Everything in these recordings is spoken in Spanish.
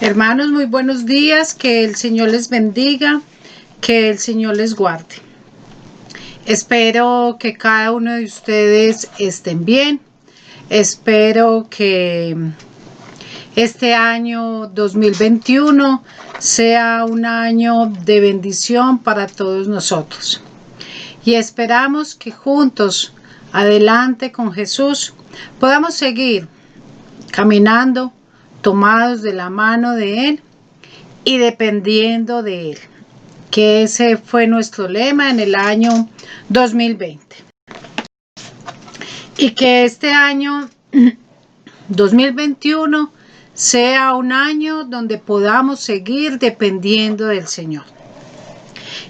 Hermanos, muy buenos días, que el Señor les bendiga, que el Señor les guarde. Espero que cada uno de ustedes estén bien. Espero que este año 2021 sea un año de bendición para todos nosotros. Y esperamos que juntos, adelante con Jesús, podamos seguir caminando tomados de la mano de Él y dependiendo de Él, que ese fue nuestro lema en el año 2020. Y que este año 2021 sea un año donde podamos seguir dependiendo del Señor.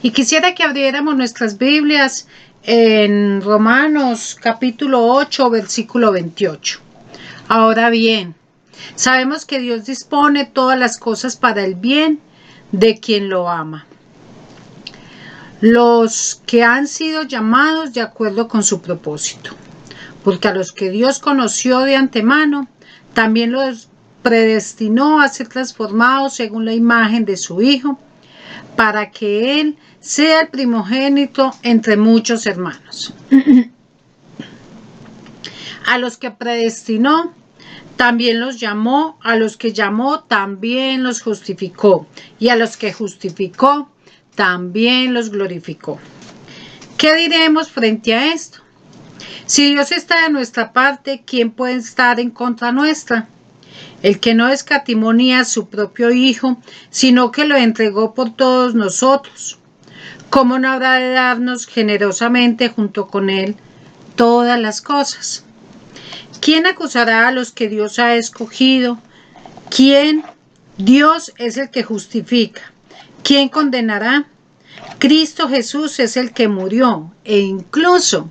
Y quisiera que abriéramos nuestras Biblias en Romanos capítulo 8, versículo 28. Ahora bien, sabemos que Dios dispone todas las cosas para el bien de quien lo ama, los que han sido llamados de acuerdo con su propósito. Porque a los que Dios conoció de antemano, también los predestinó a ser transformados según la imagen de su Hijo, para que Él sea el primogénito entre muchos hermanos. A los que predestinó, también los llamó, a los que llamó, también los justificó, y a los que justificó, también los glorificó. ¿Qué diremos frente a esto? Si Dios está de nuestra parte, ¿quién puede estar en contra nuestra? El que no escatimó ni a su propio Hijo, sino que lo entregó por todos nosotros, ¿cómo no habrá de darnos generosamente junto con Él todas las cosas? ¿Quién acusará a los que Dios ha escogido? ¿Quién? Dios es el que justifica. ¿Quién condenará? Cristo Jesús es el que murió e incluso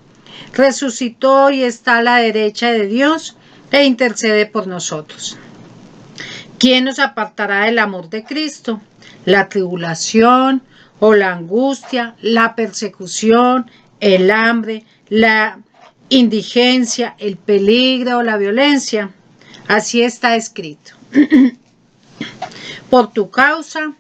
resucitó y está a la derecha de Dios e intercede por nosotros. ¿Quién nos apartará del amor de Cristo? ¿La tribulación o la angustia, la persecución, el hambre, la indigencia, el peligro o la violencia? Así está escrito. Por tu causa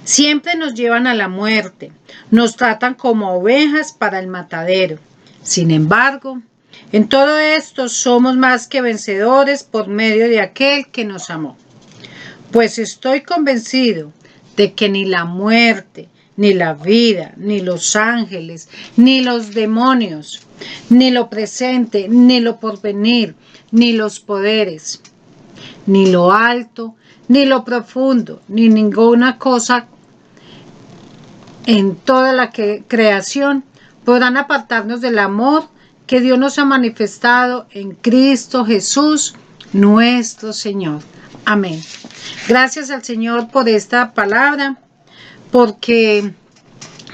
siempre nos llevan a la muerte, nos tratan como ovejas para el matadero. Sin embargo, en todo esto somos más que vencedores por medio de aquel que nos amó. Pues estoy convencido de que ni la muerte, ni la vida, ni los ángeles, ni los demonios, ni lo presente, ni lo porvenir, ni los poderes, ni lo alto, ni lo profundo, ni ninguna cosa en toda la creación podrán apartarnos del amor que Dios nos ha manifestado en Cristo Jesús, nuestro Señor. Amén. Gracias al Señor por esta palabra, porque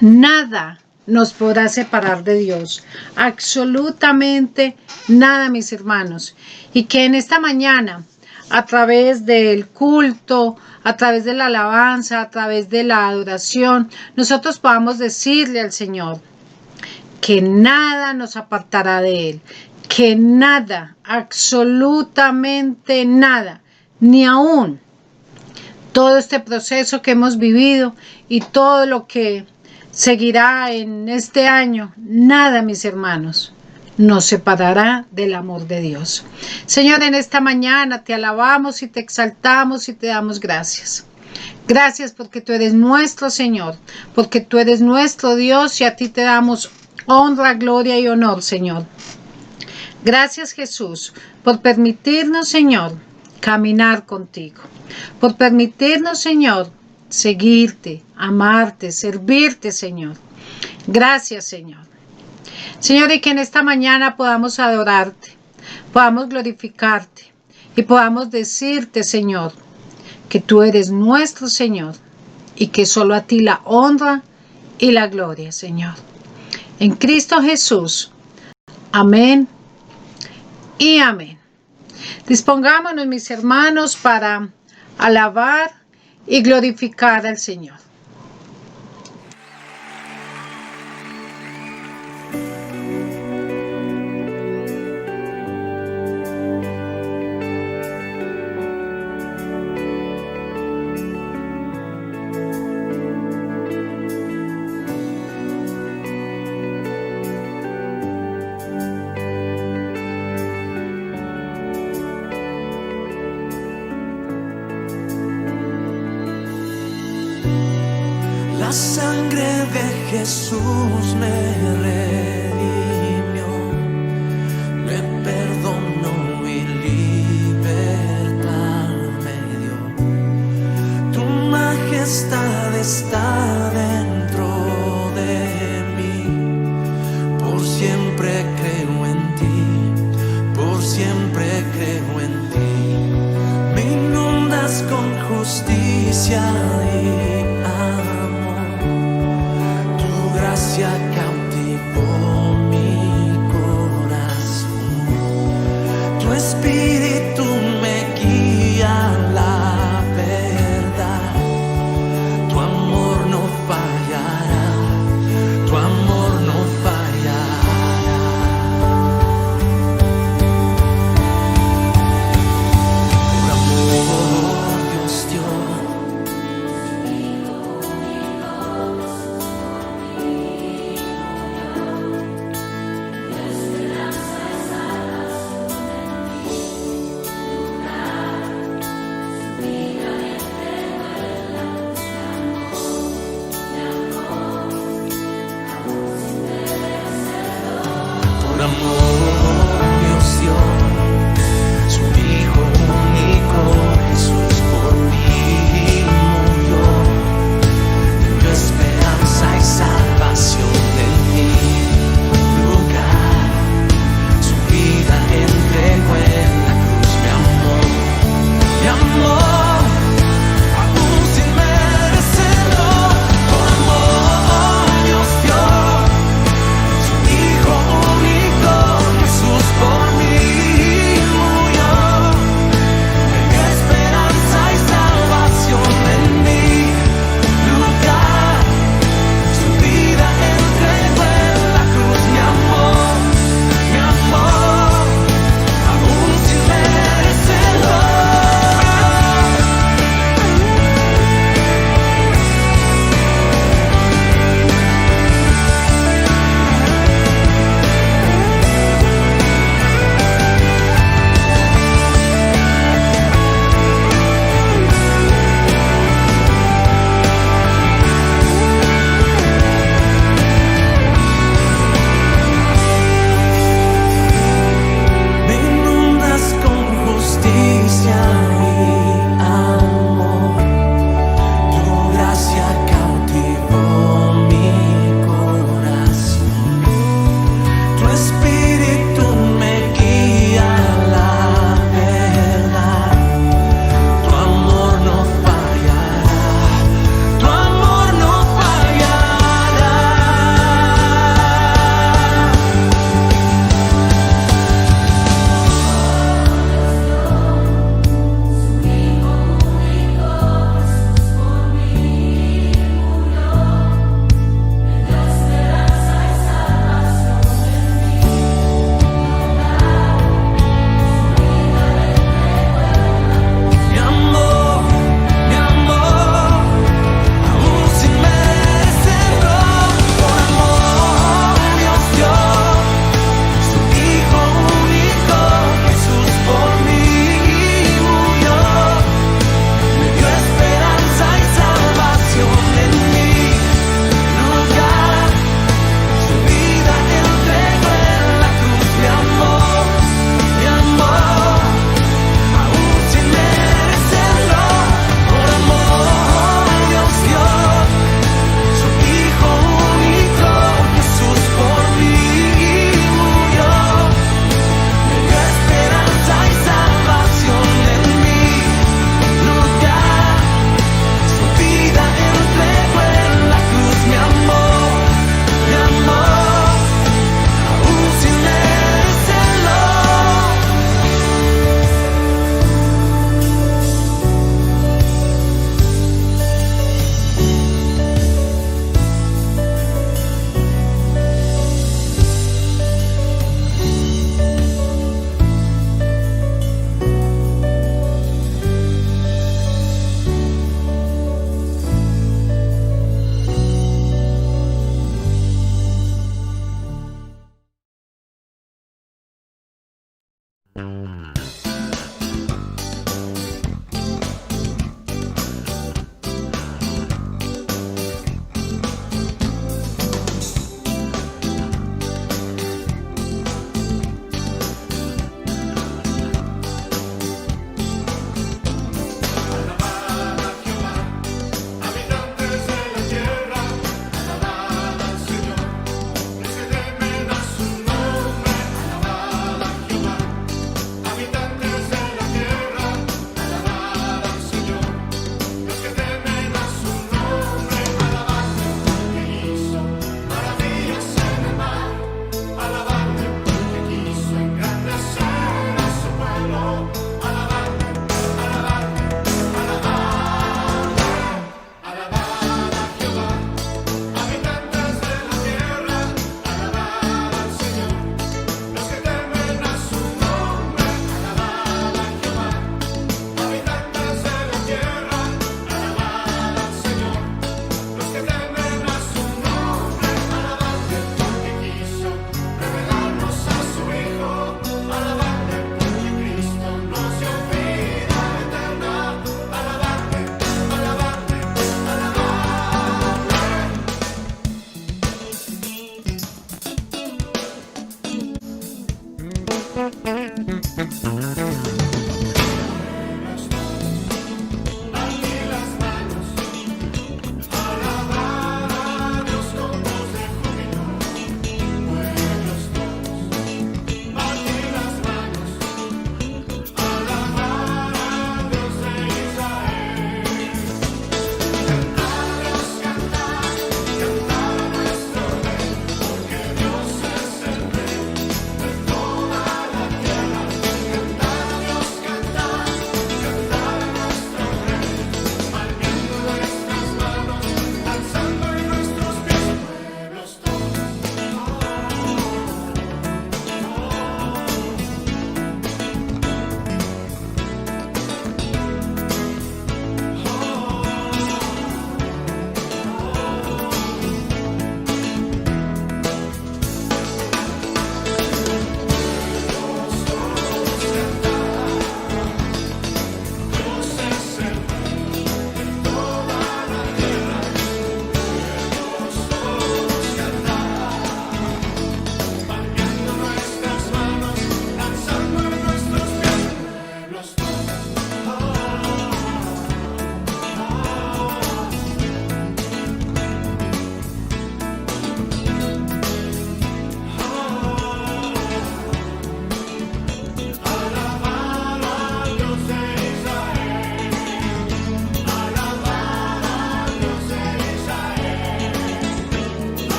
nada nos podrá separar de Dios. Absolutamente nada, mis hermanos. Y que en esta mañana, a través del culto, a través de la alabanza, a través de la adoración, nosotros podamos decirle al Señor que nada nos apartará de Él, que nada, absolutamente nada, ni aún todo este proceso que hemos vivido y todo lo que seguirá en este año, nada, mis hermanos, nos separará del amor de Dios. Señor, en esta mañana te alabamos y te exaltamos y te damos gracias. Gracias porque tú eres nuestro Señor, porque tú eres nuestro Dios y a ti te damos honra, gloria y honor, Señor. Gracias, Jesús, por permitirnos, Señor, caminar contigo, por permitirnos, Señor, seguirte, amarte, servirte, Señor. Gracias, Señor. Señor, y que en esta mañana podamos adorarte, podamos glorificarte y podamos decirte, Señor, que tú eres nuestro Señor y que solo a ti la honra y la gloria, Señor. En Cristo Jesús. Amén y amén. Dispongámonos, mis hermanos, para alabar y glorificar al Señor. La sangre de Jesús me redimió, me perdonó y libertad me dio. Tu majestad está dentro de mí, por siempre creo en ti, por siempre creo en ti. Me inundas con justicia y amor, tu gracia cautivó mi corazón, tu espíritu me guía a la verdad, tu amor no falla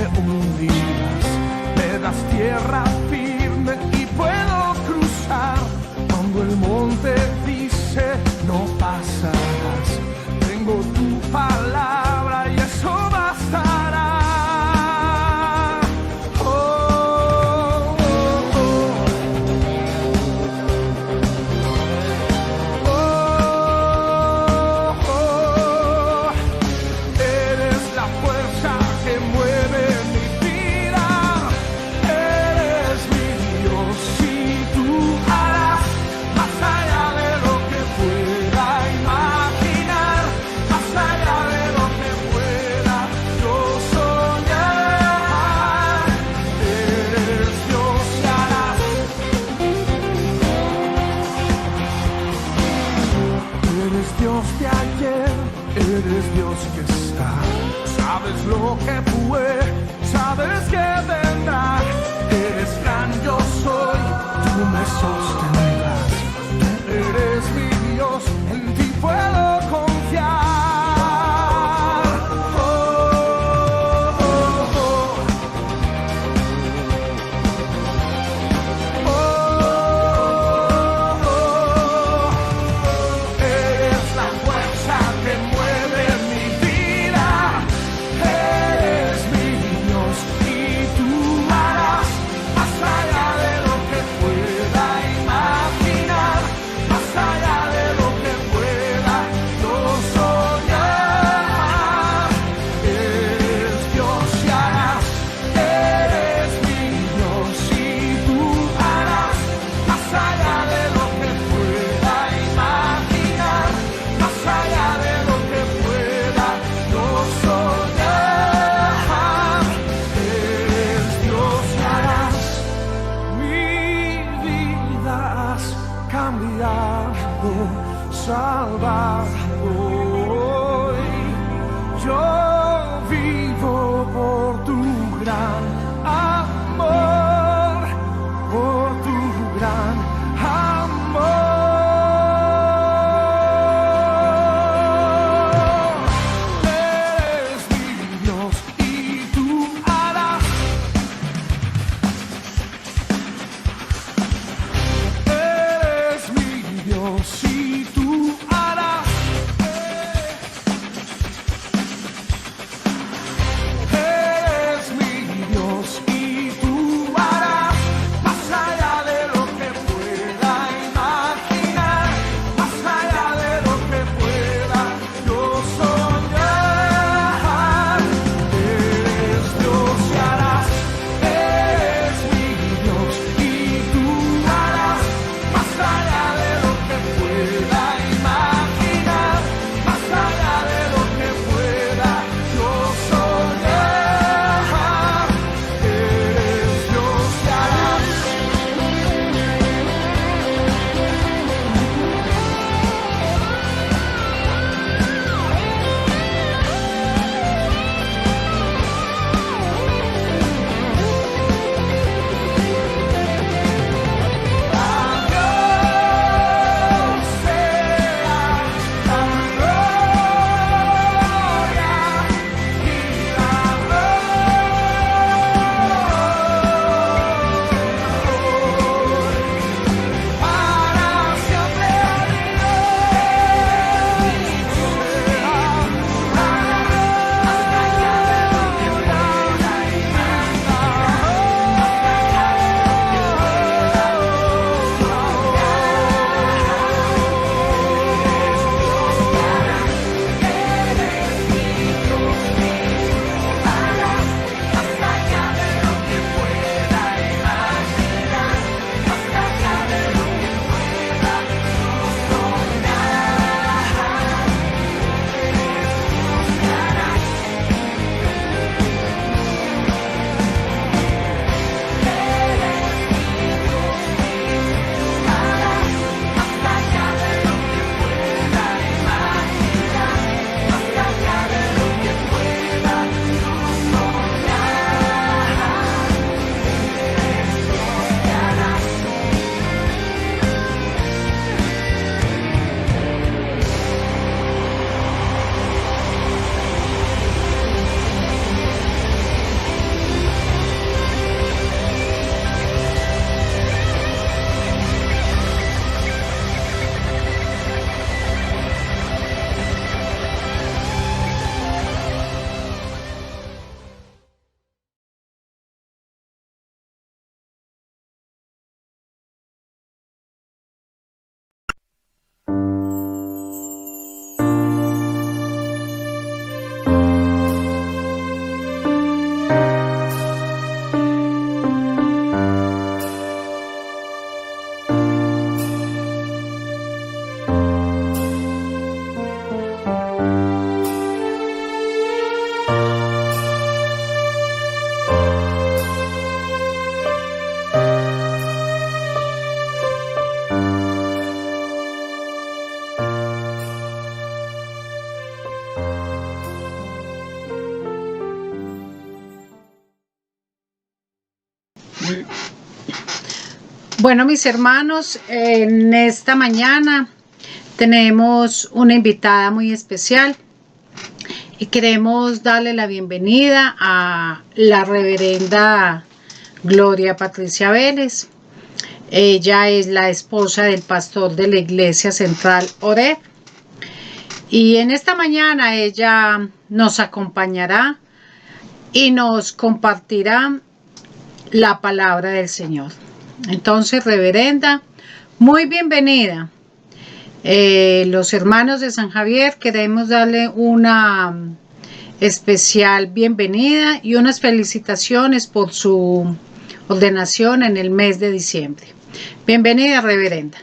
hundirás, me das tierra firme y puedo cruzar. Cuando el monte dice no pasarás, tengo tu palabra y eso bastará. Eres Dios que está, sabes lo que fue, sabes que vendrá. Eres gran, yo soy, tú me sostendrás. Tú eres mi Dios, en ti puedo confiar. Salvador, yo vivo por tu gran amor, por tu gran amor. Eres mi Dios y tú harás. Eres mi Dios y tú harás. Bueno, mis hermanos, en esta mañana tenemos una invitada muy especial y queremos darle la bienvenida a la reverenda Gloria Patricia Vélez. Ella es la esposa del pastor de la Iglesia Central Oreb. Y en esta mañana ella nos acompañará y nos compartirá la palabra del Señor. Entonces, reverenda, muy bienvenida. Los hermanos de San Javier queremos darle una especial bienvenida y unas felicitaciones por su ordenación en el mes de diciembre. Bienvenida, reverenda.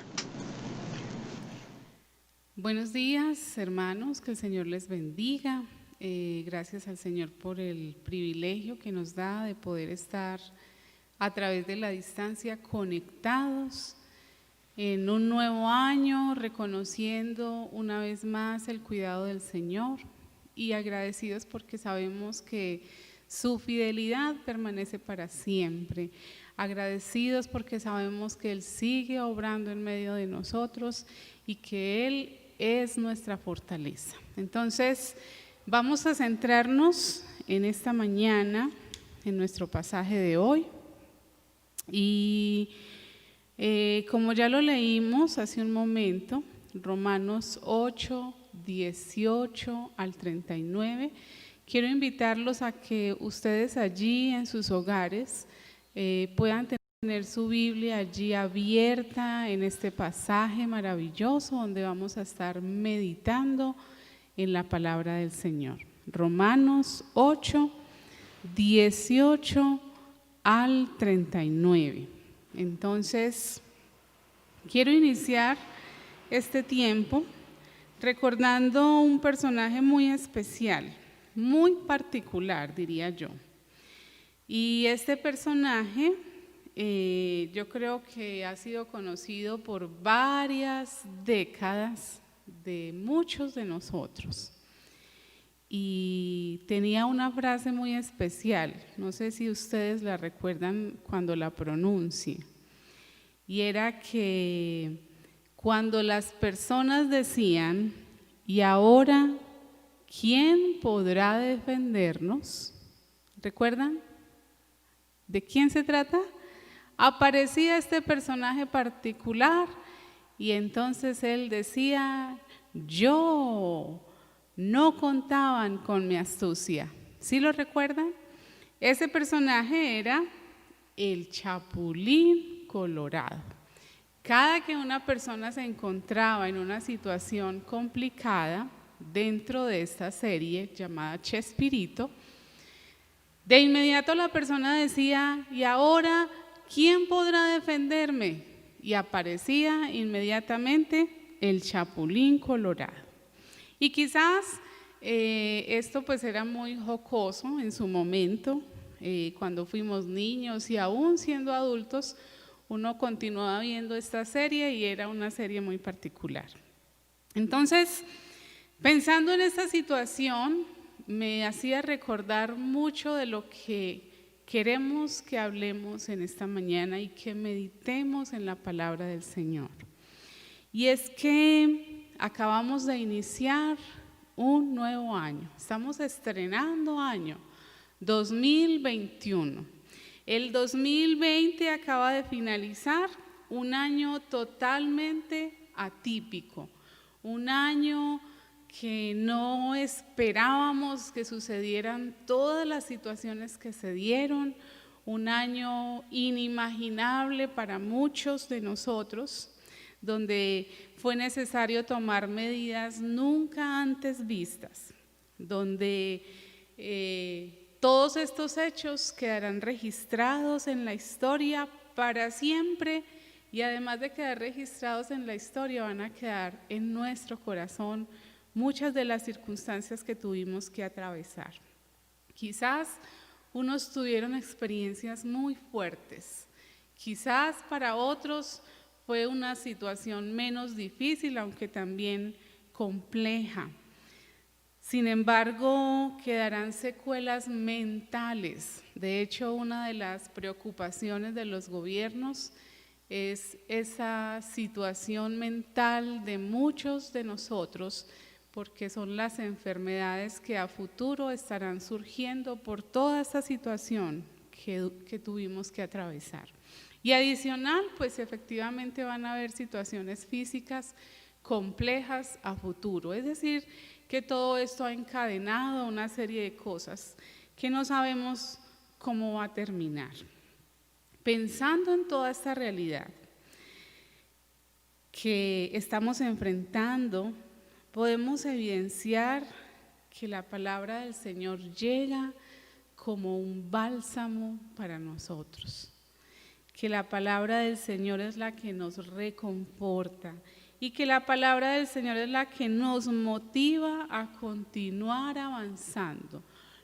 Buenos días, hermanos, que el Señor les bendiga. Gracias al Señor por el privilegio que nos da de poder estar a través de la distancia conectados en un nuevo año, reconociendo una vez más el cuidado del Señor y agradecidos porque sabemos que su fidelidad permanece para siempre. Agradecidos porque sabemos que Él sigue obrando en medio de nosotros y que Él es nuestra fortaleza. Entonces, vamos a centrarnos en esta mañana, en nuestro pasaje de hoy. Y como ya lo leímos hace un momento, Romanos 8, 18 al 39, quiero invitarlos a que ustedes allí en sus hogares puedan tener su Biblia allí abierta en este pasaje maravilloso donde vamos a estar meditando en la palabra del Señor. Romanos 8, 18 al 39. Entonces, quiero iniciar este tiempo recordando un personaje muy especial, muy particular, diría yo. Y este personaje yo creo que ha sido conocido por varias décadas de muchos de nosotros. Y tenía una frase muy especial, no sé si ustedes la recuerdan cuando la pronuncie, y era que cuando las personas decían, ¿y ahora quién podrá defendernos? ¿Recuerdan? ¿De quién se trata? Aparecía este personaje particular y entonces él decía, yo. No contaban con mi astucia. ¿Sí lo recuerdan? Ese personaje era el Chapulín Colorado. Cada que una persona se encontraba en una situación complicada dentro de esta serie llamada Chespirito, de inmediato la persona decía, ¿y ahora quién podrá defenderme? Y aparecía inmediatamente el Chapulín Colorado. Y quizás esto pues era muy jocoso en su momento, cuando fuimos niños y aún siendo adultos, uno continuaba viendo esta serie y era una serie muy particular. Entonces, pensando en esta situación, me hacía recordar mucho de lo que queremos que hablemos en esta mañana y que meditemos en la palabra del Señor. Y es que acabamos de iniciar un nuevo año, estamos estrenando año 2021. El 2020 acaba de finalizar, un año totalmente atípico, un año que no esperábamos que sucedieran todas las situaciones que se dieron, un año inimaginable para muchos de nosotros, donde fue necesario tomar medidas nunca antes vistas, donde todos estos hechos quedarán registrados en la historia para siempre y además de quedar registrados en la historia van a quedar en nuestro corazón muchas de las circunstancias que tuvimos que atravesar. Quizás unos tuvieron experiencias muy fuertes, quizás para otros fue una situación menos difícil, aunque también compleja. Sin embargo, quedarán secuelas mentales. De hecho, una de las preocupaciones de los gobiernos es esa situación mental de muchos de nosotros, porque son las enfermedades que a futuro estarán surgiendo por toda esta situación que tuvimos que atravesar. Y adicional, pues efectivamente van a haber situaciones físicas complejas a futuro, es decir, que todo esto ha encadenado una serie de cosas que no sabemos cómo va a terminar. Pensando en toda esta realidad que estamos enfrentando, podemos evidenciar que la palabra del Señor llega como un bálsamo para nosotros, que la palabra del Señor es la que nos reconforta y que la palabra del Señor es la que nos motiva a continuar avanzando,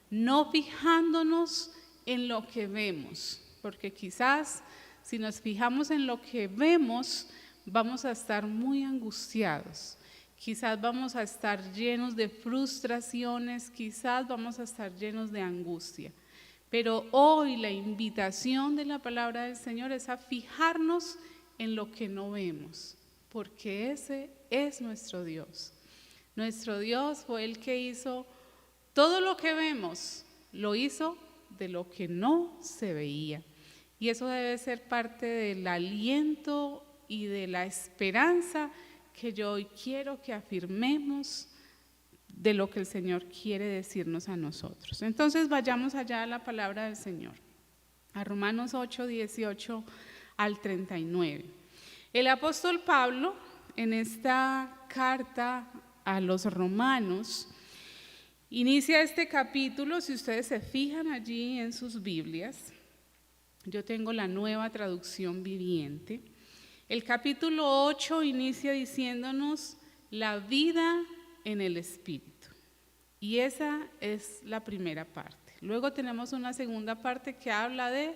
no fijándonos en lo que vemos, porque quizás si nos fijamos en lo que vemos, vamos a estar muy angustiados, quizás vamos a estar llenos de frustraciones, quizás vamos a estar llenos de angustia. Pero hoy la invitación de la palabra del Señor es a fijarnos en lo que no vemos, porque ese es nuestro Dios. Nuestro Dios fue el que hizo todo lo que vemos, lo hizo de lo que no se veía. Y eso debe ser parte del aliento y de la esperanza que yo hoy quiero que afirmemos de lo que el Señor quiere decirnos a nosotros. Entonces vayamos allá a la palabra del Señor, a Romanos 8, 18 al 39. El apóstol Pablo, en esta carta a los romanos, inicia este capítulo, si ustedes se fijan allí en sus Biblias, yo tengo la Nueva Traducción Viviente. El capítulo 8 inicia diciéndonos la vida en el Espíritu. Y esa es la primera parte. Luego tenemos una segunda parte que habla de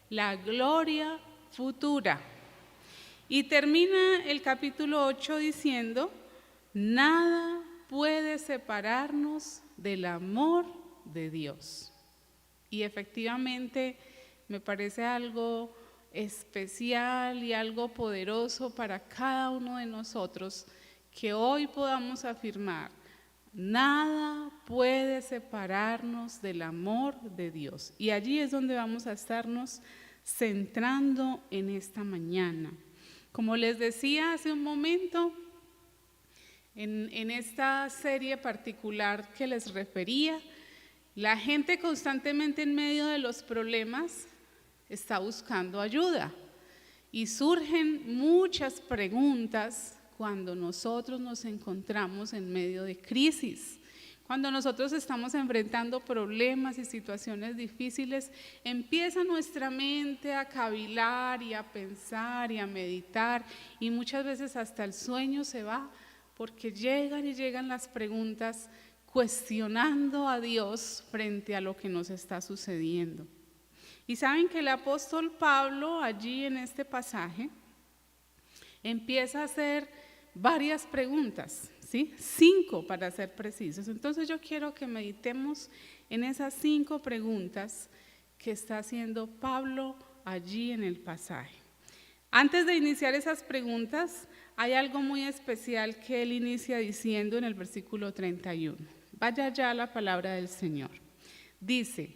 la gloria futura. Y termina el capítulo 8 diciendo, nada puede separarnos del amor de Dios. Y efectivamente me parece algo especial y algo poderoso para cada uno de nosotros que hoy podamos afirmar, nada puede separarnos del amor de Dios. Y allí es donde vamos a estarnos centrando en esta mañana. Como les decía hace un momento, en esta serie particular que les refería, la gente constantemente en medio de los problemas está buscando ayuda y surgen muchas preguntas cuando nosotros nos encontramos en medio de crisis. Cuando nosotros estamos enfrentando problemas y situaciones difíciles, empieza nuestra mente a cavilar y a pensar y a meditar, y muchas veces hasta el sueño se va, porque llegan las preguntas cuestionando a Dios frente a lo que nos está sucediendo. Y saben que el apóstol Pablo allí en este pasaje empieza a hacer varias preguntas, ¿sí? 5 para ser precisos. Entonces yo quiero que meditemos en esas 5 preguntas que está haciendo Pablo allí en el pasaje. Antes de iniciar esas preguntas, hay algo muy especial que él inicia diciendo en el versículo 31. Vaya ya a la palabra del Señor. Dice,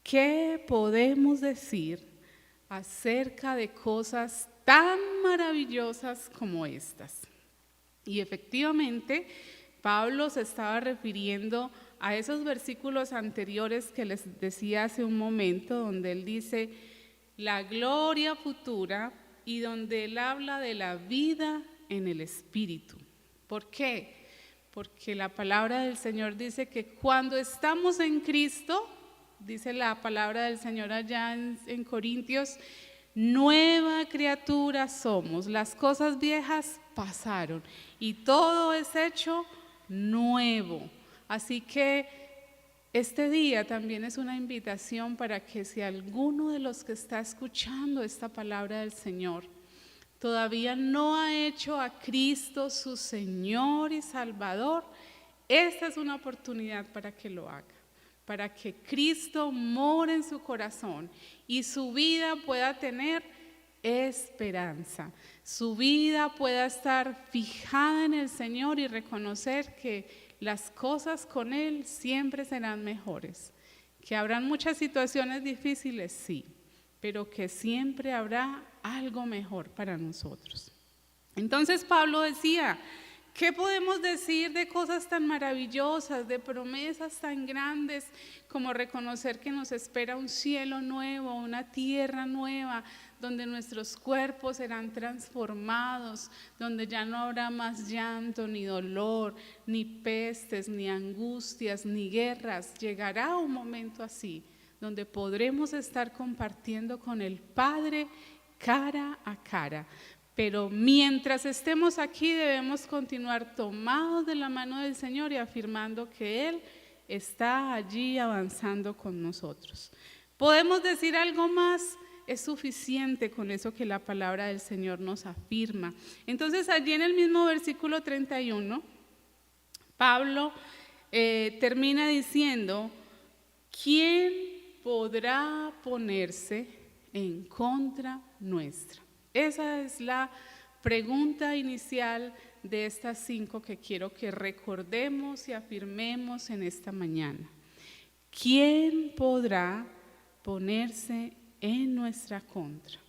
¿qué podemos decir acerca de cosas tan maravillosas como estas? Y efectivamente, Pablo se estaba refiriendo a esos versículos anteriores que les decía hace un momento, donde él dice la gloria futura y donde él habla de la vida en el Espíritu. ¿Por qué? Porque la palabra del Señor dice que cuando estamos en Cristo, dice la palabra del Señor allá en Corintios, nueva criatura somos, las cosas viejas pasaron y todo es hecho nuevo. Así que este día también es una invitación para que si alguno de los que está escuchando esta palabra del Señor todavía no ha hecho a Cristo su Señor y Salvador, esta es una oportunidad para que lo haga, para que Cristo more en su corazón y su vida pueda tener esperanza. Su vida pueda estar fijada en el Señor y reconocer que las cosas con Él siempre serán mejores. Que habrán muchas situaciones difíciles, sí, pero que siempre habrá algo mejor para nosotros. Entonces Pablo decía, ¿qué podemos decir de cosas tan maravillosas, de promesas tan grandes como reconocer que nos espera un cielo nuevo, una tierra nueva, donde nuestros cuerpos serán transformados, donde ya no habrá más llanto, ni dolor, ni pestes, ni angustias, ni guerras? Llegará un momento así, donde podremos estar compartiendo con el Padre cara a cara. Pero mientras estemos aquí debemos continuar tomados de la mano del Señor y afirmando que Él está allí avanzando con nosotros. ¿Podemos decir algo más? Es suficiente con eso que la palabra del Señor nos afirma. Entonces allí en el mismo versículo 31, Pablo termina diciendo, ¿quién podrá ponerse en contra nuestra? Esa es la pregunta inicial de estas 5 que quiero que recordemos y afirmemos en esta mañana. ¿Quién podrá ponerse en nuestra contra?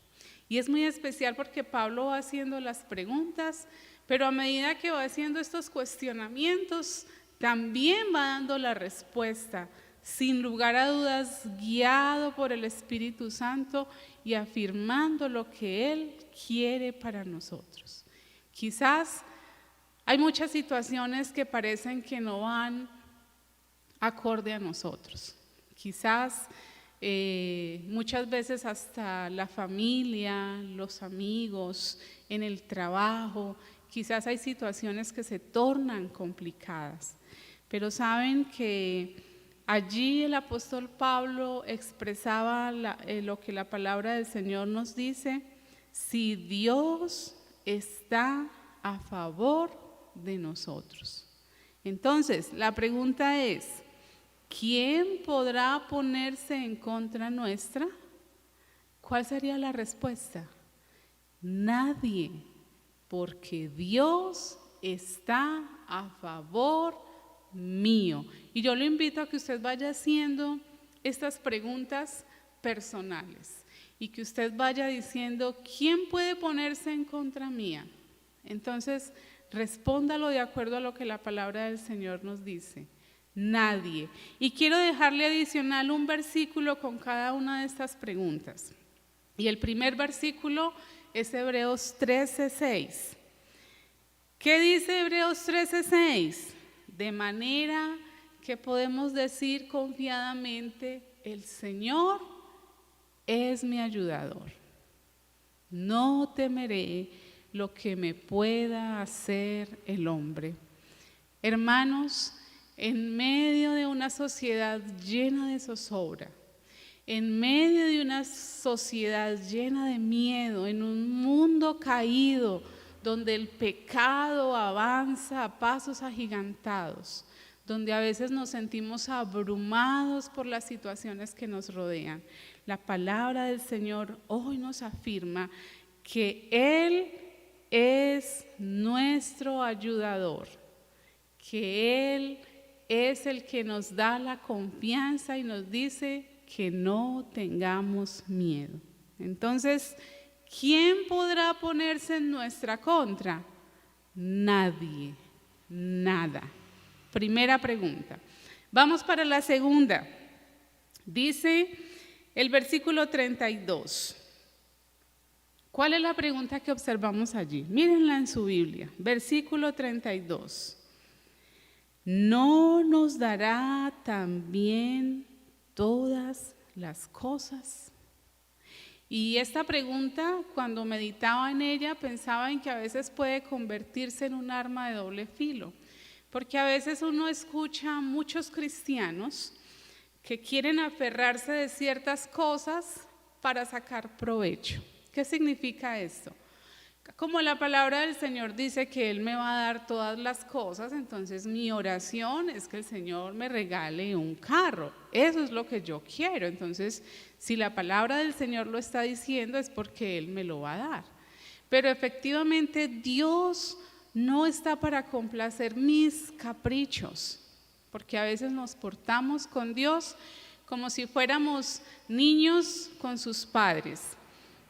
Y es muy especial porque Pablo va haciendo las preguntas, pero a medida que va haciendo estos cuestionamientos, también va dando la respuesta, sin lugar a dudas, guiado por el Espíritu Santo y afirmando lo que Él quiere para nosotros. Quizás hay muchas situaciones que parecen que no van acorde a nosotros. Quizás muchas veces hasta la familia, los amigos, en el trabajo, quizás hay situaciones que se tornan complicadas. Pero saben que allí el apóstol Pablo expresaba lo que la palabra del Señor nos dice: si Dios está a favor de nosotros. Entonces, la pregunta es, ¿quién podrá ponerse en contra nuestra? ¿Cuál sería la respuesta? Nadie, porque Dios está a favor mío. Y yo lo invito a que usted vaya haciendo estas preguntas personales y que usted vaya diciendo, ¿quién puede ponerse en contra mía? Entonces, respóndalo de acuerdo a lo que la palabra del Señor nos dice. Nadie. Y quiero dejarle adicional un versículo con cada una de estas preguntas. Y el primer versículo es Hebreos 13:6. ¿Qué dice Hebreos 13:6? De manera que podemos decir confiadamente, el Señor es mi ayudador. No temeré lo que me pueda hacer el hombre. Hermanos, en medio de una sociedad llena de zozobra, en medio de una sociedad llena de miedo, en un mundo caído, donde el pecado avanza a pasos agigantados, donde a veces nos sentimos abrumados por las situaciones que nos rodean, la palabra del Señor hoy nos afirma que Él es nuestro ayudador, que Él es el que nos da la confianza y nos dice que no tengamos miedo. Entonces, ¿quién podrá ponerse en nuestra contra? Nadie, nada. Primera pregunta. Vamos para la segunda. Dice el versículo 32. ¿Cuál es la pregunta que observamos allí? Mírenla en su Biblia. Versículo 32. ¿No nos dará también todas las cosas? Y esta pregunta, cuando meditaba en ella, pensaba en que a veces puede convertirse en un arma de doble filo, porque a veces uno escucha a muchos cristianos que quieren aferrarse de ciertas cosas para sacar provecho. ¿Qué significa esto? Como la palabra del Señor dice que Él me va a dar todas las cosas, entonces mi oración es que el Señor me regale un carro. Eso es lo que yo quiero. Entonces, si la palabra del Señor lo está diciendo es porque Él me lo va a dar. Pero efectivamente Dios no está para complacer mis caprichos, porque a veces nos portamos con Dios como si fuéramos niños con sus padres,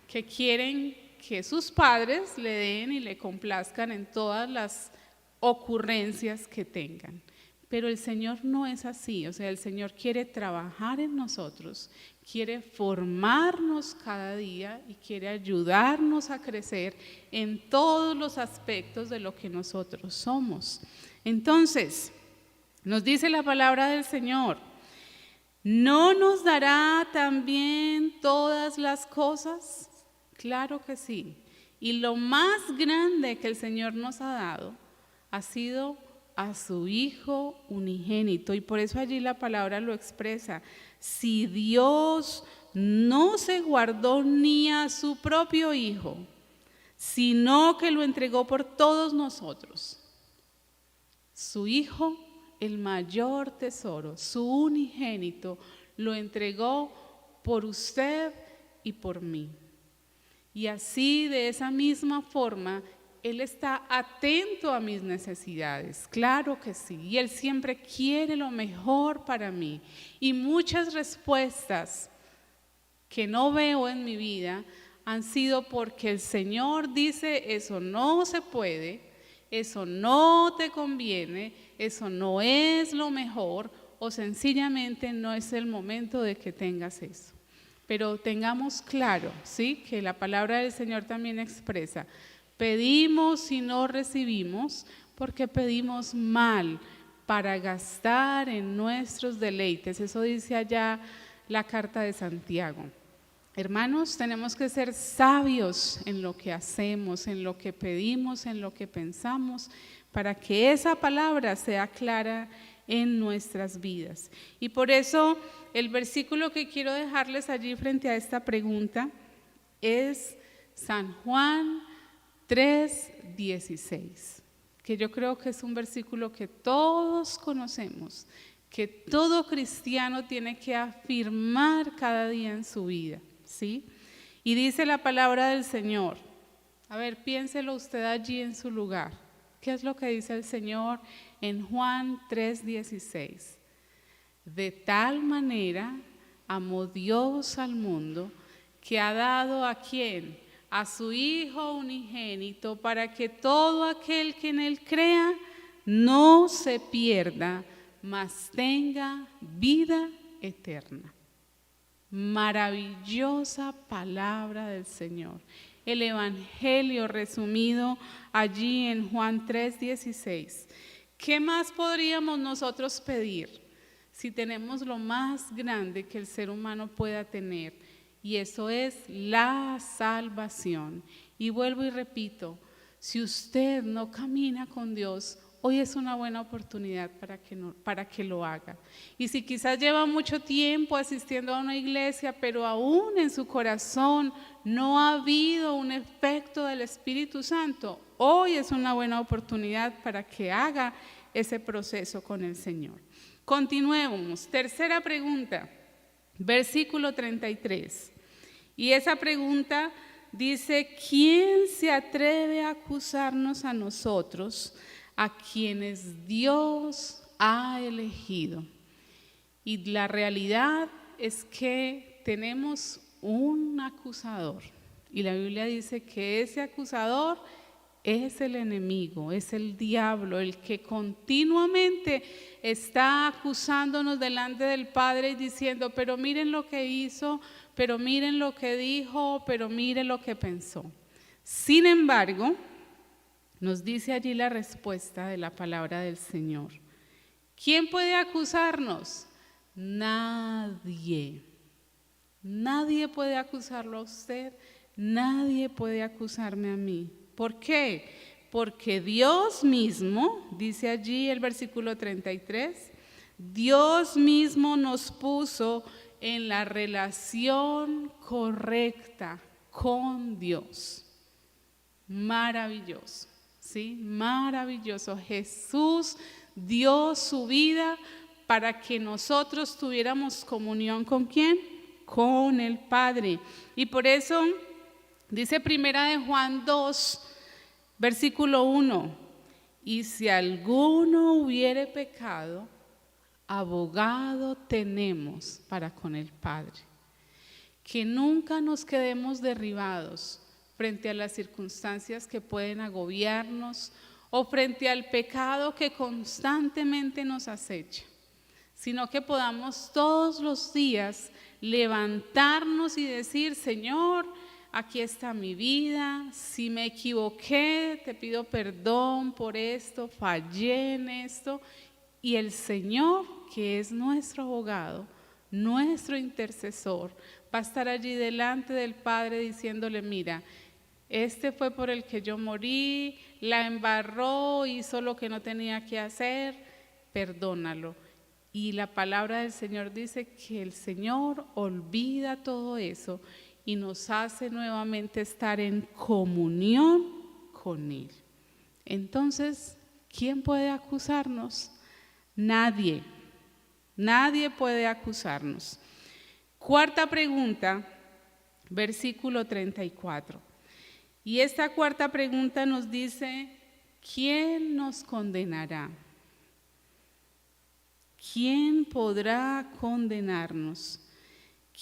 que quieren que sus padres le den y le complazcan en todas las ocurrencias que tengan. Pero el Señor no es así, o sea, el Señor quiere trabajar en nosotros, quiere formarnos cada día y quiere ayudarnos a crecer en todos los aspectos de lo que nosotros somos. Entonces, nos dice la palabra del Señor, ¿no nos dará también todas las cosas? Claro que sí. Y lo más grande que el Señor nos ha dado ha sido a su Hijo unigénito. Y por eso allí la palabra lo expresa. Si Dios no se guardó ni a su propio Hijo, sino que lo entregó por todos nosotros, su Hijo, el mayor tesoro, su unigénito, lo entregó por usted y por mí. Y así, de esa misma forma, Él está atento a mis necesidades, claro que sí, y Él siempre quiere lo mejor para mí. Y muchas respuestas que no veo en mi vida han sido porque el Señor dice, eso no se puede, eso no te conviene, eso no es lo mejor, o sencillamente no es el momento de que tengas eso. Pero tengamos claro, ¿sí?, que la palabra del Señor también expresa, pedimos y no recibimos porque pedimos mal para gastar en nuestros deleites. Eso dice allá la carta de Santiago. Hermanos, tenemos que ser sabios en lo que hacemos, en lo que pedimos, en lo que pensamos, para que esa palabra sea clara en nuestras vidas. Y por eso el versículo que quiero dejarles allí frente a esta pregunta es San Juan 3:16, que yo creo que es un versículo que todos conocemos, que todo cristiano tiene que afirmar cada día en su vida, ¿sí? Y dice la palabra del Señor, a ver, piénselo usted allí en su lugar, ¿qué es lo que dice el Señor en Juan 3:16? De tal manera amó Dios al mundo que ha dado ¿a quién? A su Hijo unigénito, para que todo aquel que en Él crea no se pierda, mas tenga vida eterna. Maravillosa palabra del Señor. El Evangelio resumido allí en Juan 3:16. ¿Qué más podríamos nosotros pedir si tenemos lo más grande que el ser humano pueda tener? Y eso es la salvación. Y vuelvo y repito, si usted no camina con Dios, hoy es una buena oportunidad para que lo haga. Y si quizás lleva mucho tiempo asistiendo a una iglesia, pero aún en su corazón no ha habido un efecto del Espíritu Santo, hoy es una buena oportunidad para que haga ese proceso con el Señor. Continuemos. Tercera pregunta, versículo 33. Y esa pregunta dice, ¿quién se atreve a acusarnos a nosotros, a quienes Dios ha elegido? Y la realidad es que tenemos un acusador. Y la Biblia dice que ese acusador es el enemigo, es el diablo, el que continuamente está acusándonos delante del Padre y diciendo, pero miren lo que hizo, pero miren lo que dijo, pero miren lo que pensó. Sin embargo, nos dice allí la respuesta de la palabra del Señor. ¿Quién puede acusarnos? Nadie. Nadie puede acusarlo a usted, nadie puede acusarme a mí. ¿Por qué? Porque Dios mismo, dice allí el versículo 33, Dios mismo nos puso en la relación correcta con Dios. maravilloso, ¿sí? Maravilloso. Jesús dio su vida para que nosotros tuviéramos comunión ¿con quién? Con el Padre. Y por eso dice Primera de Juan 2, versículo 1, y si alguno hubiere pecado, abogado tenemos para con el Padre. Que nunca nos quedemos derribados frente a las circunstancias que pueden agobiarnos o frente al pecado que constantemente nos acecha, sino que podamos todos los días levantarnos y decir: Señor, aquí está mi vida, si me equivoqué, te pido perdón por esto, fallé en esto, y el Señor, que es nuestro abogado, nuestro intercesor, va a estar allí delante del Padre diciéndole: mira, este fue por el que yo morí, la embarró, hizo lo que no tenía que hacer, perdónalo. Y la palabra del Señor dice que el Señor olvida todo eso y nos hace nuevamente estar en comunión con Él. Entonces, ¿quién puede acusarnos? Nadie. Nadie puede acusarnos. Cuarta pregunta, versículo 34. Y esta cuarta pregunta nos dice: ¿quién nos condenará? ¿Quién podrá condenarnos?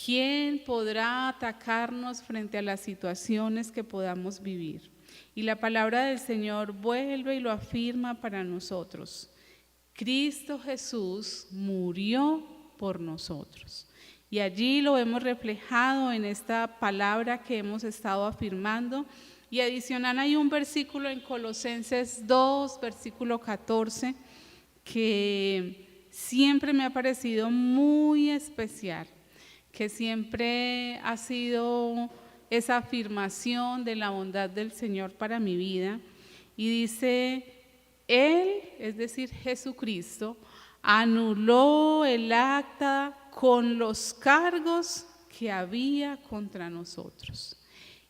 ¿Quién podrá atacarnos frente a las situaciones que podamos vivir? Y la palabra del Señor vuelve y lo afirma para nosotros. Cristo Jesús murió por nosotros. Y allí lo hemos reflejado en esta palabra que hemos estado afirmando. Y adicional hay un versículo en Colosenses 2, versículo 14, que siempre me ha parecido muy especial, que siempre ha sido esa afirmación de la bondad del Señor para mi vida. Y dice: Él, es decir, Jesucristo, anuló el acta con los cargos que había contra nosotros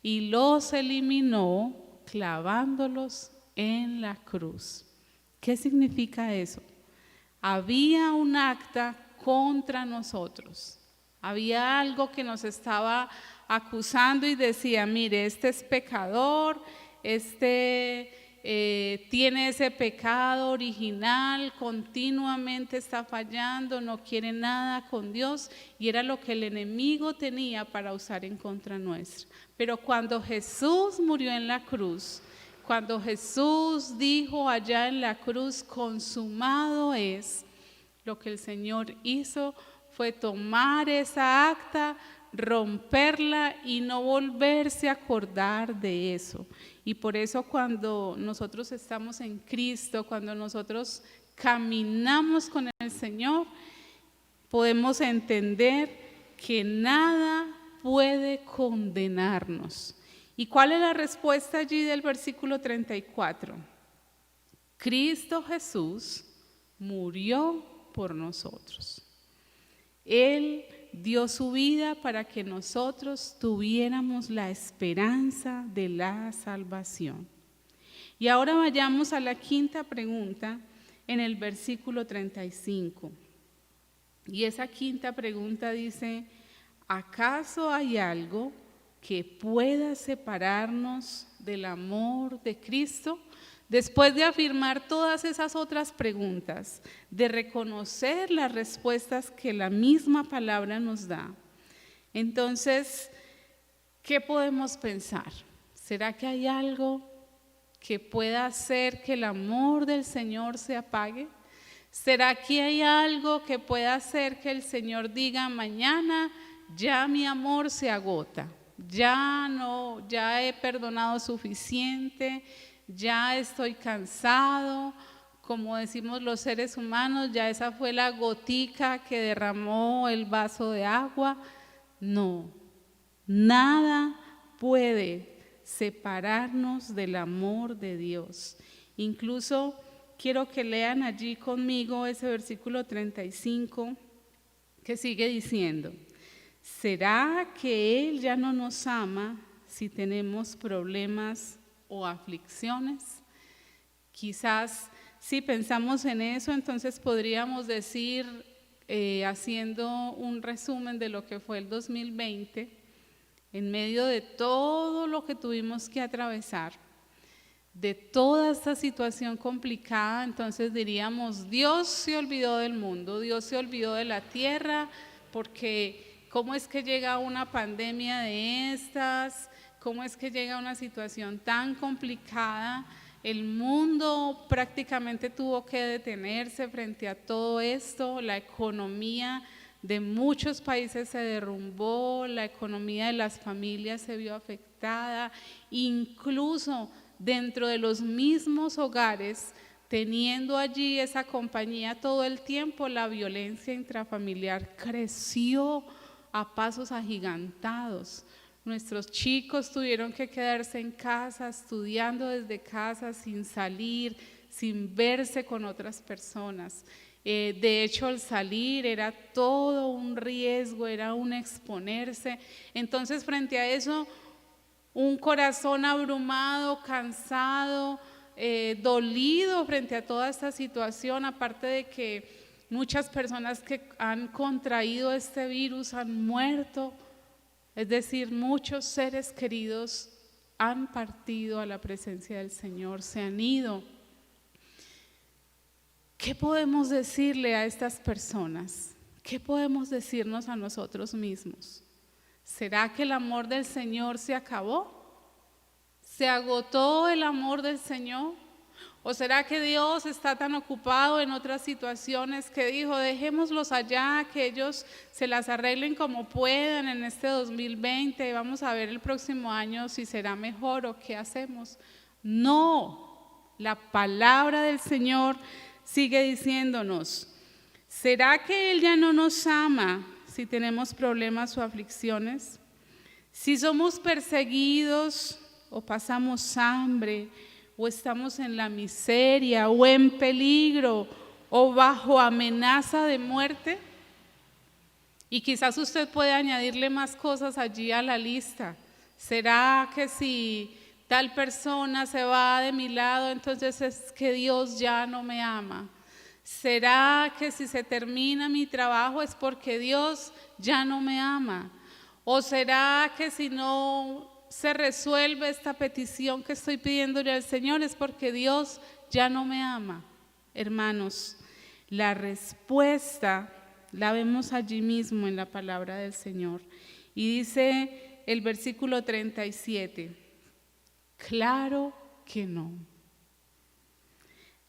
y los eliminó clavándolos en la cruz. ¿Qué significa eso? Había un acta contra nosotros, había algo que nos estaba acusando y decía: mire, este es pecador, tiene ese pecado original, continuamente está fallando, no quiere nada con Dios, y era lo que el enemigo tenía para usar en contra nuestra. Pero cuando Jesús murió en la cruz, cuando Jesús dijo allá en la cruz: consumado es, lo que el Señor hizo fue tomar esa acta, romperla y no volverse a acordar de eso. Y por eso cuando nosotros estamos en Cristo, cuando nosotros caminamos con el Señor, podemos entender que nada puede condenarnos. ¿Y cuál es la respuesta allí del versículo 34? Cristo Jesús murió por nosotros. Él dio su vida para que nosotros tuviéramos la esperanza de la salvación. Y ahora vayamos a la quinta pregunta en el versículo 35. Y esa quinta pregunta dice: ¿acaso hay algo que pueda separarnos del amor de Cristo? Después de afirmar todas esas otras preguntas, de reconocer las respuestas que la misma palabra nos da, entonces, ¿qué podemos pensar? ¿Será que hay algo que pueda hacer que el amor del Señor se apague? ¿Será que hay algo que pueda hacer que el Señor diga: mañana ya mi amor se agota, ya he perdonado suficiente, ya estoy cansado? Como decimos los seres humanos, ya esa fue la gotica que derramó el vaso de agua. No, nada puede separarnos del amor de Dios. Incluso quiero que lean allí conmigo ese versículo 35 que sigue diciendo: ¿será que Él ya no nos ama si tenemos problemas o aflicciones. Quizás si pensamos en eso, entonces podríamos decir, haciendo un resumen de lo que fue el 2020, en medio de todo lo que tuvimos que atravesar, de toda esta situación complicada, entonces diríamos, Dios se olvidó del mundo, Dios se olvidó de la tierra, porque ¿cómo es que llega una pandemia de estas? ¿Cómo es que llega una situación tan complicada? El mundo prácticamente tuvo que detenerse frente a todo esto, la economía de muchos países se derrumbó, la economía de las familias se vio afectada, incluso dentro de los mismos hogares, teniendo allí esa compañía todo el tiempo, la violencia intrafamiliar creció a pasos agigantados. Nuestros chicos tuvieron que quedarse en casa, estudiando desde casa, sin salir, sin verse con otras personas. De hecho, el salir era todo un riesgo, era un exponerse. Entonces, frente a eso, un corazón abrumado, cansado, dolido frente a toda esta situación, aparte de que muchas personas que han contraído este virus han muerto, es decir, muchos seres queridos han partido a la presencia del Señor, se han ido. ¿Qué podemos decirle a estas personas? ¿Qué podemos decirnos a nosotros mismos? ¿Será que el amor del Señor se acabó? ¿Se agotó el amor del Señor? ¿O será que Dios está tan ocupado en otras situaciones que dijo, dejémoslos allá, que ellos se las arreglen como puedan en este 2020, vamos a ver el próximo año si será mejor o qué hacemos? No, la palabra del Señor sigue diciéndonos, ¿será que Él ya no nos ama si tenemos problemas o aflicciones? Si somos perseguidos o pasamos hambre, o estamos en la miseria, o en peligro, o bajo amenaza de muerte. Y quizás usted puede añadirle más cosas allí a la lista. ¿Será que si tal persona se va de mi lado, entonces es que Dios ya no me ama? ¿Será que si se termina mi trabajo es porque Dios ya no me ama? ¿O será que si no se resuelve esta petición que estoy pidiéndole al Señor es porque Dios ya no me ama? Hermanos, la respuesta la vemos allí mismo en la palabra del Señor. Y dice el versículo 37, claro que no.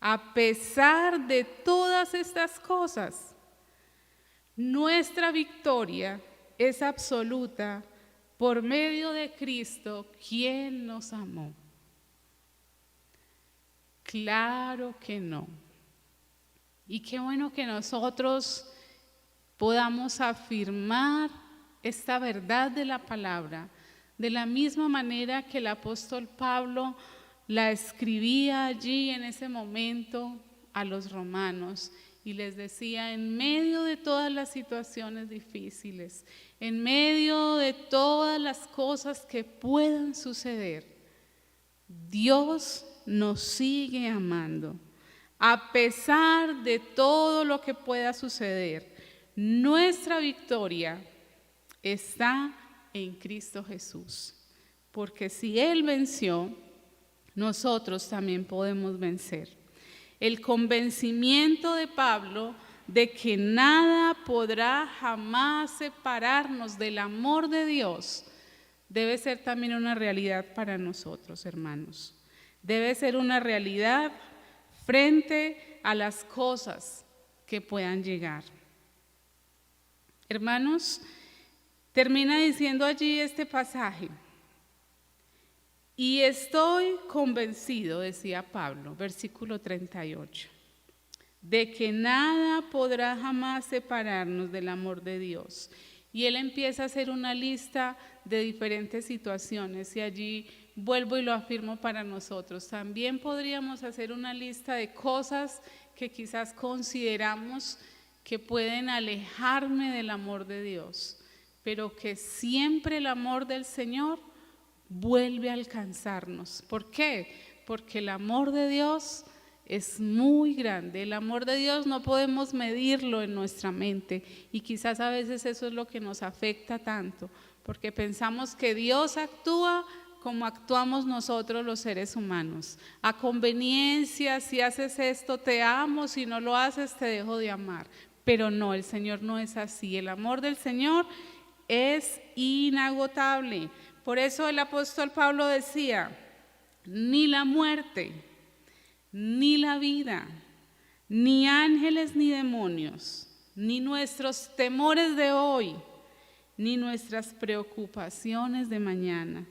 A pesar de todas estas cosas, nuestra victoria es absoluta por medio de Cristo, quien nos amó. Claro que no. Y qué bueno que nosotros podamos afirmar esta verdad de la palabra, de la misma manera que el apóstol Pablo la escribía allí en ese momento a los romanos y les decía, en medio de todas las situaciones difíciles, en medio de todas las cosas que puedan suceder, Dios nos sigue amando. A pesar de todo lo que pueda suceder, nuestra victoria está en Cristo Jesús. Porque si Él venció, nosotros también podemos vencer. El convencimiento de Pablo de que nada podrá jamás separarnos del amor de Dios debe ser también una realidad para nosotros, hermanos. Debe ser una realidad frente a las cosas que puedan llegar. Hermanos, termina diciendo allí este pasaje. Y estoy convencido, decía Pablo, versículo 38, de que nada podrá jamás separarnos del amor de Dios. Y él empieza a hacer una lista de diferentes situaciones y allí vuelvo y lo afirmo para nosotros. También podríamos hacer una lista de cosas que quizás consideramos que pueden alejarme del amor de Dios, pero que siempre el amor del Señor vuelve a alcanzarnos. ¿Por qué? Porque el amor de Dios es muy grande. El amor de Dios no podemos medirlo en nuestra mente, y quizás a veces eso es lo que nos afecta tanto, porque pensamos que Dios actúa como actuamos nosotros los seres humanos, a conveniencia. Si haces esto te amo, si no lo haces te dejo de amar. Pero no, el Señor no es así. El amor del Señor es inagotable. Por eso el apóstol Pablo decía: ni la muerte, ni la vida, ni ángeles ni demonios, ni nuestros temores de hoy, ni nuestras preocupaciones de mañana,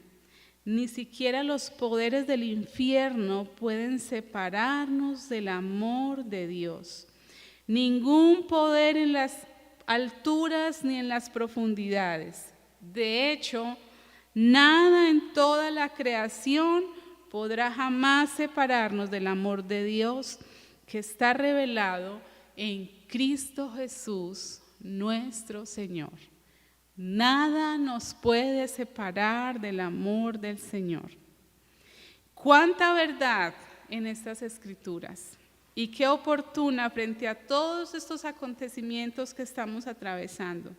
ni siquiera los poderes del infierno pueden separarnos del amor de Dios. Ningún poder en las alturas ni en las profundidades. De hecho, nada en toda la creación podrá jamás separarnos del amor de Dios que está revelado en Cristo Jesús, nuestro Señor. Nada nos puede separar del amor del Señor. ¡Cuánta verdad en estas escrituras! Y qué oportuna frente a todos estos acontecimientos que estamos atravesando.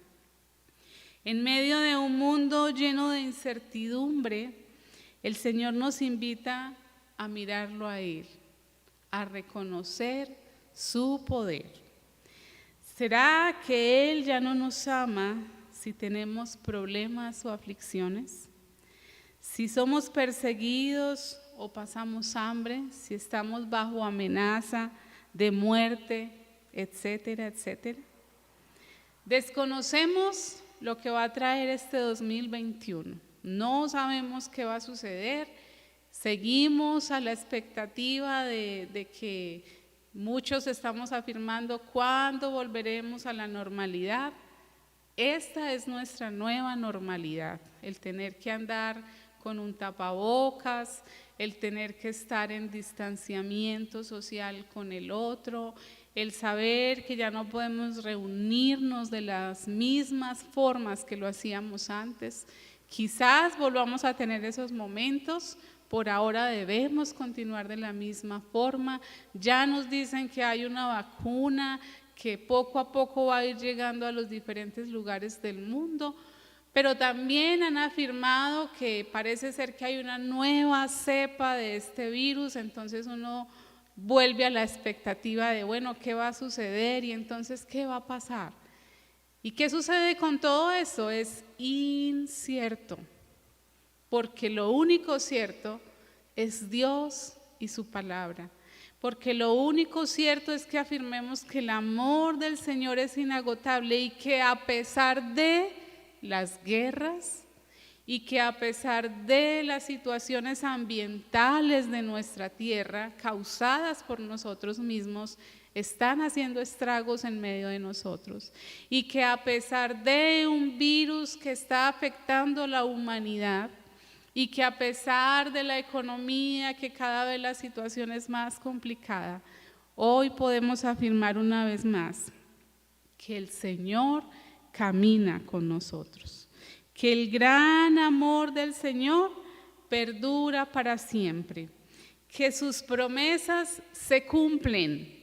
En medio de un mundo lleno de incertidumbre, el Señor nos invita a mirarlo a Él, a reconocer su poder. ¿Será que Él ya no nos ama si tenemos problemas o aflicciones? Si somos perseguidos o pasamos hambre, si estamos bajo amenaza de muerte, etcétera, etcétera. Desconocemos lo que va a traer este 2021. No sabemos qué va a suceder. Seguimos a la expectativa de que muchos estamos afirmando cuándo volveremos a la normalidad. Esta es nuestra nueva normalidad, el tener que andar con un tapabocas, el tener que estar en distanciamiento social con el otro, el saber que ya no podemos reunirnos de las mismas formas que lo hacíamos antes. Quizás volvamos a tener esos momentos, por ahora debemos continuar de la misma forma. Ya nos dicen que hay una vacuna que poco a poco va a ir llegando a los diferentes lugares del mundo, pero también han afirmado que parece ser que hay una nueva cepa de este virus. Entonces uno vuelve a la expectativa de, bueno, ¿qué va a suceder? Y entonces, ¿qué va a pasar? ¿Y qué sucede con todo eso? Es incierto, porque lo único cierto es Dios y su palabra. Porque lo único cierto es que afirmemos que el amor del Señor es inagotable, y que a pesar de las guerras y que a pesar de las situaciones ambientales de nuestra tierra causadas por nosotros mismos, están haciendo estragos en medio de nosotros, y que a pesar de un virus que está afectando a la humanidad, y que a pesar de la economía, que cada vez la situación es más complicada, hoy podemos afirmar una vez más que el Señor camina con nosotros, que el gran amor del Señor perdura para siempre, que sus promesas se cumplen,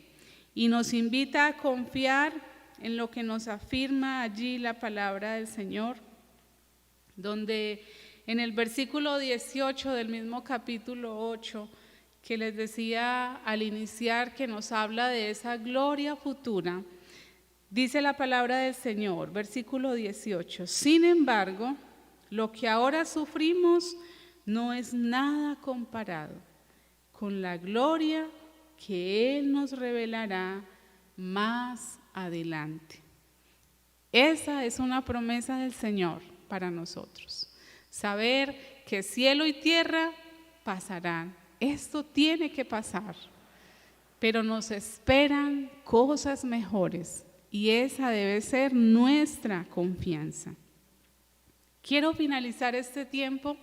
y nos invita a confiar en lo que nos afirma allí la palabra del Señor, donde en el versículo 18 del mismo capítulo 8, que les decía al iniciar, que nos habla de esa gloria futura, dice la palabra del Señor, versículo 18: sin embargo, lo que ahora sufrimos no es nada comparado con la gloria que Él nos revelará más adelante. Esa es una promesa del Señor para nosotros. Saber que cielo y tierra pasarán. Esto tiene que pasar, pero nos esperan cosas mejores, y esa debe ser nuestra confianza. Quiero finalizar este tiempo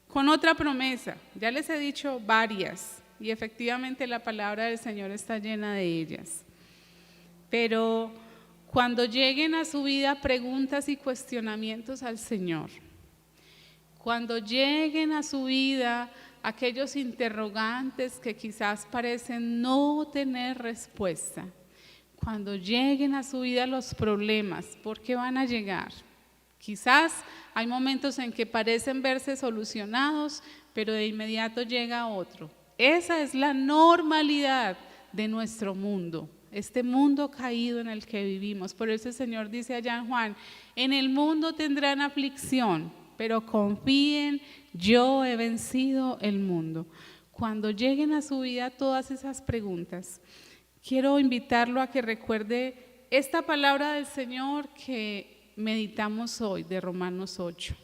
con otra promesa. Ya les he dicho varias, y efectivamente la palabra del Señor está llena de ellas. Pero cuando lleguen a su vida preguntas y cuestionamientos al Señor, Cuando lleguen a su vida aquellos interrogantes que quizás parecen no tener respuesta, cuando lleguen a su vida los problemas, ¿por qué van a llegar? Quizás hay momentos en que parecen verse solucionados, pero de inmediato llega otro. Esa es la normalidad de nuestro mundo, este mundo caído en el que vivimos. Por eso el Señor dice allá en Juan, en el mundo tendrán aflicción, pero confíen, yo he vencido el mundo. Cuando lleguen a su vida todas esas preguntas, quiero invitarlo a que recuerde esta palabra del Señor que meditamos hoy, de Romanos 8.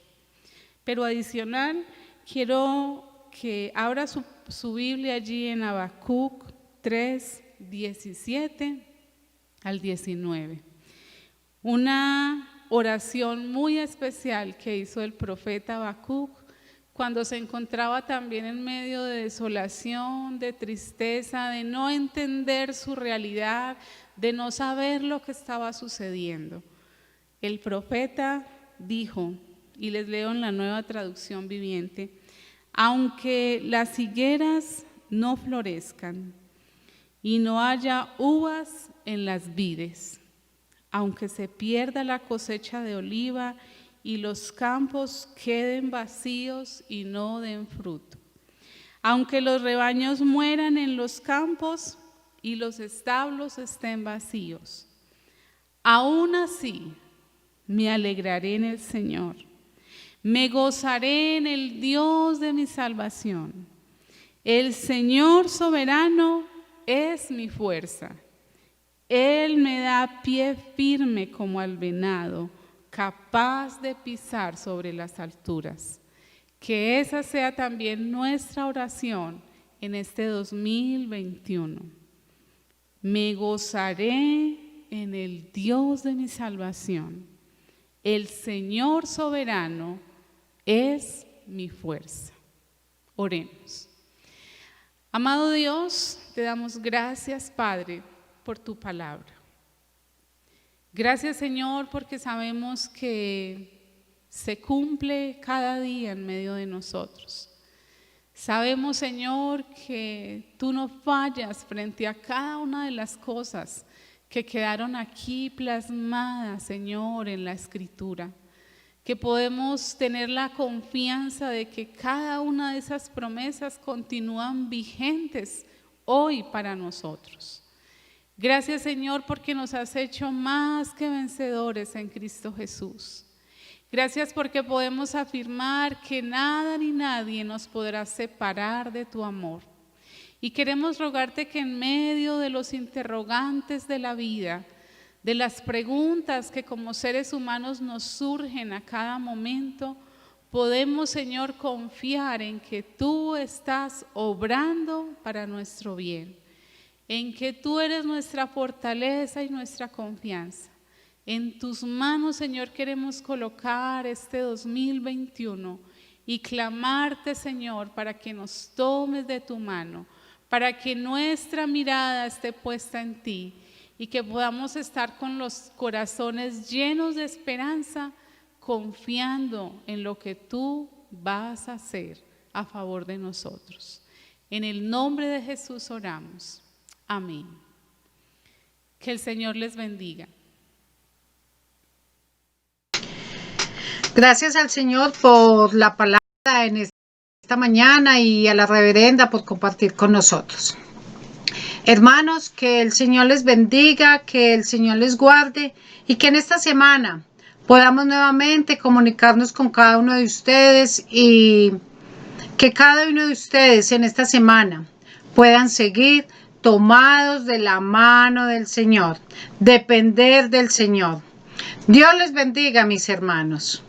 Pero adicional, quiero que abra su Biblia allí en Habacuc 3, 17 al 19. Una oración muy especial que hizo el profeta Habacuc cuando se encontraba también en medio de desolación, de tristeza, de no entender su realidad, de no saber lo que estaba sucediendo. El profeta dijo, y les leo en la Nueva Traducción Viviente, aunque las higueras no florezcan y no haya uvas en las vides, aunque se pierda la cosecha de oliva y los campos queden vacíos y no den fruto, aunque los rebaños mueran en los campos y los establos estén vacíos, aún así me alegraré en el Señor, me gozaré en el Dios de mi salvación. El Señor soberano es mi fuerza. Él me da pie firme como al venado, capaz de pisar sobre las alturas. Que esa sea también nuestra oración en este 2021. Me gozaré en el Dios de mi salvación. El Señor soberano es mi fuerza. Oremos. Amado Dios, te damos gracias, Padre, por tu palabra. Gracias, Señor, porque sabemos que se cumple cada día en medio de nosotros. Sabemos, Señor, que tú no fallas frente a cada una de las cosas que quedaron aquí plasmadas, Señor, en la Escritura. Que podemos tener la confianza de que cada una de esas promesas continúan vigentes hoy para nosotros. Gracias, Señor, porque nos has hecho más que vencedores en Cristo Jesús. Gracias porque podemos afirmar que nada ni nadie nos podrá separar de tu amor. Y queremos rogarte que en medio de los interrogantes de la vida, de las preguntas que como seres humanos nos surgen a cada momento, podemos, Señor, confiar en que tú estás obrando para nuestro bien, en que tú eres nuestra fortaleza y nuestra confianza. En tus manos, Señor, queremos colocar este 2021 y clamarte, Señor, para que nos tomes de tu mano, para que nuestra mirada esté puesta en ti y que podamos estar con los corazones llenos de esperanza, confiando en lo que tú vas a hacer a favor de nosotros. En el nombre de Jesús oramos. Amén. Que el Señor les bendiga. Gracias al Señor por la palabra en esta mañana y a la reverenda por compartir con nosotros. Hermanos, que el Señor les bendiga, que el Señor les guarde y que en esta semana podamos nuevamente comunicarnos con cada uno de ustedes y que cada uno de ustedes en esta semana puedan seguir tomados de la mano del Señor, depender del Señor. Dios les bendiga, mis hermanos.